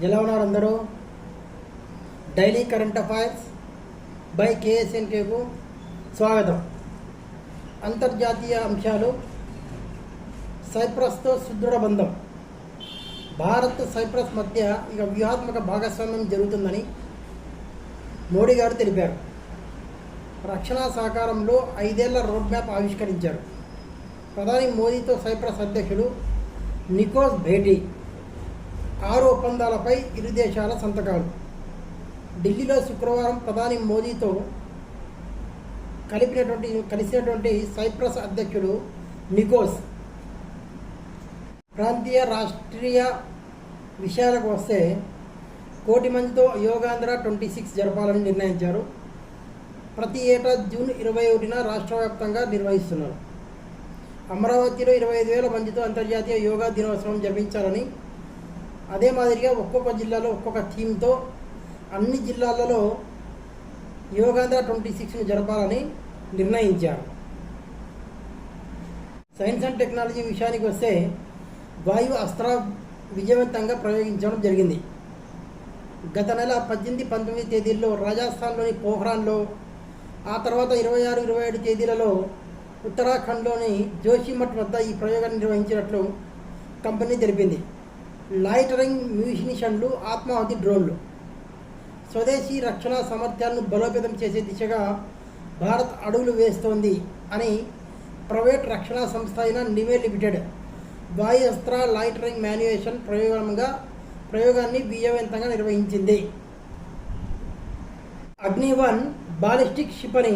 ఎలా ఉన్నారు అందరూ? డైలీ కరెంట్ అఫైర్స్ బై కేఎస్ఎన్కేకు స్వాగతం. అంతర్జాతీయ అంశాలు. సైప్రస్తో సుదృఢ బంధం. భారత్ సైప్రస్ మధ్య ఇక వ్యూహాత్మక భాగస్వామ్యం జరుగుతుందని మోడీ గారు తెలిపారు. రక్షణ సహకారంలో 5 ఏళ్ల రోడ్ మ్యాప్ ఆవిష్కరించారు. ప్రధాని మోదీతో సైప్రస్ అధ్యక్షుడు నికోస్ భేటీ. 6 ఒప్పందాలపై ఇరు దేశాల సంతకాలు. ఢిల్లీలో శుక్రవారం ప్రధాని మోదీతో కలిసినటువంటి సైప్రస్ అధ్యక్షుడు నికోస్ ప్రాంతీయ రాష్ట్రీయ విషయాలకు వస్తే 1 కోటి మందితో యోగాంధ్ర 26 జరపాలని నిర్ణయించారు. ప్రతి ఏటా జూన్ 21న రాష్ట్ర వ్యాప్తంగా నిర్వహిస్తున్నారు. అమరావతిలో 25,000 మందితో అంతర్జాతీయ యోగా దినోత్సవం జరిపించాలని, అదే మాదిరిగా ఒక్కొక్క జిల్లాలో ఒక్కొక్క థీమ్తో అన్ని జిల్లాలలో యోగాంధ్ర 26ను జరపాలని నిర్ణయించారు. సైన్స్ అండ్ టెక్నాలజీ విషయానికి వస్తే వాయు అస్త్ర విజయవంతంగా ప్రయోగించడం జరిగింది. గత నెల 18, 19 తేదీల్లో రాజస్థాన్లోని పోఖ్రాన్లో, ఆ తర్వాత 26, 27 తేదీలలో ఉత్తరాఖండ్లోని జోషిమఠ్ వద్ద ఈ ప్రయోగాన్ని నిర్వహించినట్లు కంపెనీ తెలిపింది. లాయిటరింగ్ మ్యూనిషన్లు, ఆత్మాహుతి డ్రోన్లు. స్వదేశీ రక్షణ సామర్థ్యాలను బలోపేతం చేసే దిశగా భారత్ అడుగులు వేస్తోంది అని ప్రైవేట్ రక్షణ సంస్థ అయిన నివే లిమిటెడ్ వాయుస్త్ర లాయిటరింగ్ మ్యాన్యుయేషన్ ప్రయోగాన్ని విజయవంతంగా నిర్వహించింది. అగ్ని-1 బాలిస్టిక్ క్షిపణి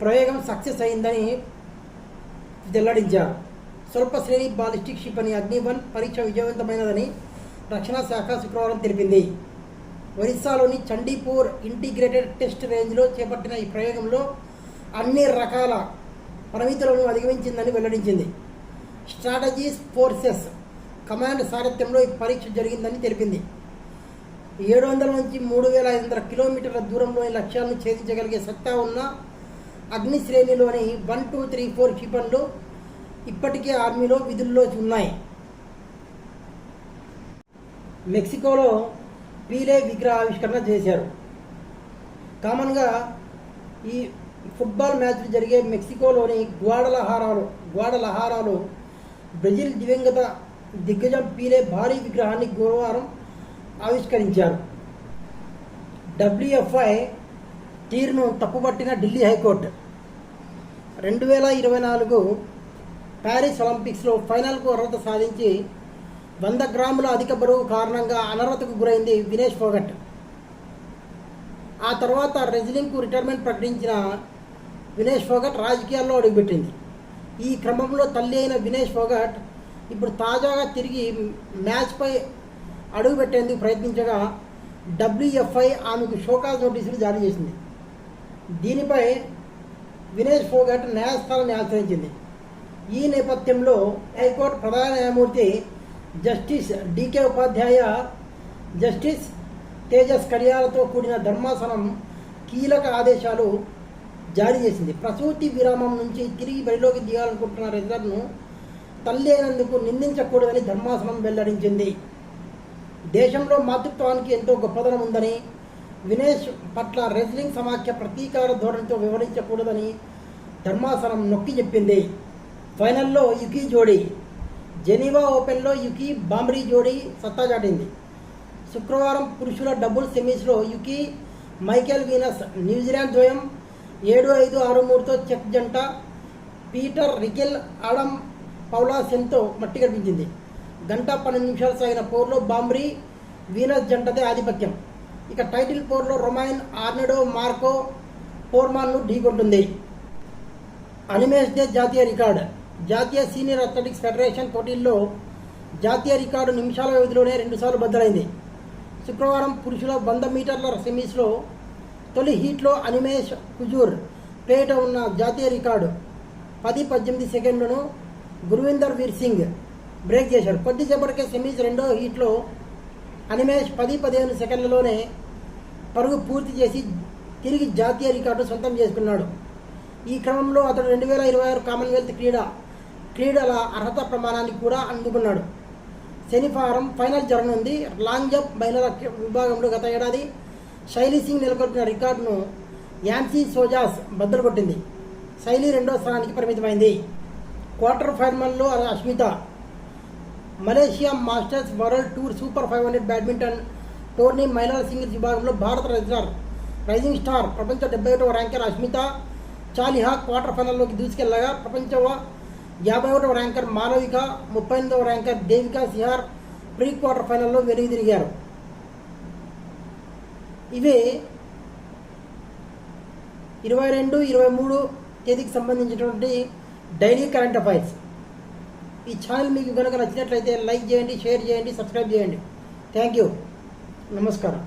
ప్రయోగం సక్సెస్ అయిందని వెల్లడించారు. స్వల్ప శ్రేణి బాలిస్టిక్ క్షిపణి అగ్ని-1 పరీక్ష విజయవంతమైనదని రక్షణ శాఖ శుక్రవారం తెలిపింది. ఒరిస్సాలోని చండీపూర్ ఇంటిగ్రేటెడ్ టెస్ట్ రేంజ్లో చేపట్టిన ఈ ప్రయోగంలో అన్ని రకాల పరిమితులను అధిగమించిందని వెల్లడించింది. స్ట్రాటజీస్ ఫోర్సెస్ కమాండ్ సారథ్యంలో ఈ పరీక్ష జరిగిందని తెలిపింది. 700 నుంచి 3,500 కిలోమీటర్ల దూరంలోని లక్ష్యాలను ఛేదించగలిగే సత్తా ఉన్న అగ్ని శ్రేణిలోని 1, 2, 3, 4 క్షిపణులు ఇప్పటికే ఆర్మీలో విధుల్లో ఉన్నాయి. మెక్సికోలో పీలే విగ్రహ ఆవిష్కరణ చేశారు. కామన్గా ఈ ఫుట్బాల్ మ్యాచ్లు జరిగే మెక్సికోలోని గ్వాడలహారాలో బ్రెజిల్ దివంగత దిగ్గజం పీలే భారీ విగ్రహాన్ని గురువారం ఆవిష్కరించారు. WFI తీరును తప్పుపట్టిన ఢిల్లీ హైకోర్టు 2024 ప్యారిస్ ఒలింపిక్స్లో ఫైనల్కు అర్హత సాధించి 100 గ్రాముల అధిక బరువు కారణంగా అనర్హతకు గురైంది వినేష్ ఫోగట్. ఆ తర్వాత రెజ్లింగ్కు రిటైర్మెంట్ ప్రకటించిన వినేష్ ఫోగట్ రాజకీయాల్లో అడుగుపెట్టింది. ఈ క్రమంలో తల్లి అయిన వినేష్ ఫోగట్ ఇప్పుడు తాజాగా తిరిగి మ్యాచ్పై అడుగుపెట్టేందుకు ప్రయత్నించగా WFI ఆమెకు షోకాజ్ నోటీసులు జారీ చేసింది. దీనిపై వినేష్ ఫోగట్ న్యాయస్థానాన్ని ఆశ్రయించింది. ఈ నేపథ్యంలో హైకోర్టు ప్రధాన న్యాయమూర్తి జస్టిస్ DK ఉపాధ్యాయ, జస్టిస్ తేజస్ కడియాలతో కూడిన ధర్మాసనం కీలక ఆదేశాలు జారీ చేసింది. ప్రసూతి విరామం నుంచి తిరిగి బరిలోకి దిగాలనుకుంటున్న రెజ్లర్ను తల్లి అయినందుకు నిందించకూడదని ధర్మాసనం వెల్లడించింది. దేశంలో మాతృత్వానికి ఎంతో గొప్పదనం ఉందని, వినేష్ పట్ల రెజ్లింగ్ సమాఖ్య ప్రతీకార ధోరణితో వివరించకూడదని ధర్మాసనం నొక్కి చెప్పింది. ఫైనల్లో యుకీ జోడీ. జెనీవా ఓపెన్లో యుకీ బాంబ్రీ జోడీ సత్తా చాటింది. శుక్రవారం పురుషుల డబుల్స్ సెమీస్లో యుకీ మైకేల్ వీనస్ న్యూజిలాండ్ ద్వయం 7-5, 6-3తో చెక్ జంట పీటర్ రికెల్, ఆడమ్ పౌలాసెన్తో మట్టి కనిపించింది. 1 గంట 12 నిమిషాలు సాగిన పోర్లో బాంబ్రీ వీనస్ జంటదే ఆధిపత్యం. ఇక టైటిల్ పోర్లో రొమైన్ ఆర్నెడో మార్కో పోర్మాన్ను ఢీకొంటుంది. అనిమేష్ డే జాతీయ రికార్డు. జాతీయ సీనియర్ అథ్లెటిక్స్ ఫెడరేషన్ పోటీల్లో జాతీయ రికార్డు నిమిషాల వ్యవధిలోనే 2 సార్లు బద్దలైంది. శుక్రవారం పురుషుల 100 మీటర్ల సెమీస్లో తొలి హీట్లో అనిమేష్ కుజూర్ పేట ఉన్న జాతీయ రికార్డు 10:18 సెకండ్లను గుర్విందర్ వీర్ సింగ్ బ్రేక్ చేశారు. కొద్దిసేపటికే సెమీస్ 2వ హీట్లో అనిమేష్ 10:15 సెకండ్లలోనే పరుగు పూర్తి చేసి తిరిగి జాతీయ రికార్డు సొంతం చేసుకున్నాడు. ఈ క్రమంలో అతడు 2026 కామన్వెల్త్ క్రీడల అర్హత ప్రమాణాన్ని కూడా అందుకున్నాడు. శనివారం ఫైనల్ జరగనుంది. లాంగ్ జంప్ మహిళల విభాగంలో గత ఏడాది శైలి సింగ్ నెలకొల్పిన రికార్డును యాంసీ సోజాస్ బద్దలు కొట్టింది. శైలి రెండో స్థానానికి పరిమితమైంది. క్వార్టర్ ఫైనల్లో Ashmita Malaysia masters world tour super 500 badminton tourney మహిళల సింగిల్స్ విభాగంలో భారత రైజింగ్ స్టార్ ప్రపంచ 71వ ర్యాంకర్ అష్మిత చాలిహా క్వార్టర్ ఫైనల్లోకి దూసుకెళ్లగా ప్రపంచ 51వ ర్యాంకర్ మాలవిక 38వ ranker Devika Sihag pre quarter ఫైనల్లో వెనుదిరిగారు. ఇవే 22-23 తేదీకి సంబంధించినటువంటి డైలీ కరెంట్ అఫైర్స్. ఈ ఛానల్ మీకు కనుక నచ్చినట్లయితే లైక్ చేయండి, షేర్ చేయండి, సబ్స్క్రైబ్ చేయండి. Thank you. నమస్కారం.